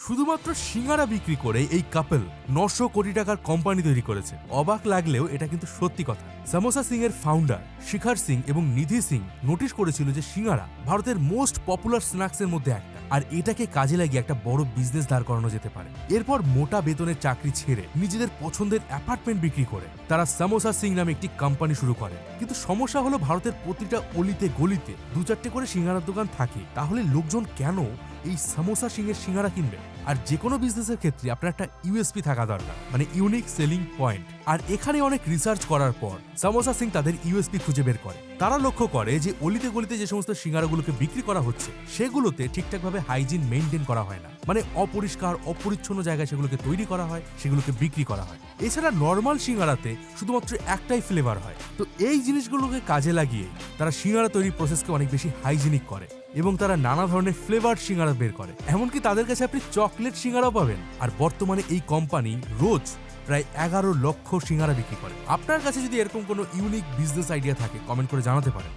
শুধুমাত্র সিঙ্গারা বিক্রি করে এই কাপল 900 কোটি টাকার কোম্পানি তৈরি করেছে। অবাক লাগলেও এটা কিন্তু সত্যি কথা। সামোসা সিং এর ফাউন্ডার শিখার সিং এবং নিধি সিং নোটিশ করেছিল যে সিঙ্গারা ভারতের মোস্ট পপুলার স্ন্যাক্সের মধ্যে একটা, আর এটাকে কাজে লাগিয়ে একটা বড় বিজনেস দাঁড় করানো যেতে পারে। এরপর মোটা বেতনের চাকরি ছেড়ে নিজেদের পছন্দের অ্যাপার্টমেন্ট বিক্রি করে তারা সামোসা সিং নামে একটি কোম্পানি শুরু করে। কিন্তু সমস্যা হলো ভারতের প্রতিটা অলিতে গলিতে 2-4টে করে সিঙ্গারার দোকান থাকে, তাহলে লোকজন কেন এই সামোসা সিং এর সিঙ্গারা কিনবে? আর যে কোনো বিজনেসের ক্ষেত্রে আপনার একটা ইউএসপি থাকা দরকার, মানে ইউনিক সেলিং পয়েন্ট। আর এখানে অনেক রিসার্চ করার পর সামোসা সিং তাদের ইউএসপি খুঁজে বের করে। তারা লক্ষ্য করে যে অলিতে গলিতে যে সমস্ত সিঙ্গারাগুলোকে বিক্রি করা হচ্ছে সেগুলোতে ঠিকঠাকভাবে হাইজিন মেনটেন করা হয় না, মানে অপরিষ্কার অপরিচ্ছন্ন জায়গায় সেগুলোকে তৈরি করা হয়, সেগুলোকে বিক্রি করা হয়। এছাড়া নর্মাল সিঙ্গারাতে শুধুমাত্র একটাই ফ্লেভার হয়। তো এই জিনিসগুলোকে কাজে লাগিয়ে তারা সিঙ্গারা তৈরির প্রসেসকে অনেক বেশি হাইজিনিক করে এবং তারা নানা ধরনের ফ্লেভার সিঙ্গারা বের করে। এমনকি তাদের কাছে আপনি চকলেট সিঙ্গারাও পাবেন। আর বর্তমানে এই কোম্পানি রোজ প্রায় 11 লক্ষ সিঙ্গারা বিক্রি করে। আপনার কাছে যদি এরকম কোনো ইউনিক বিজনেস আইডিয়া থাকে কমেন্ট করে জানাতে পারেন।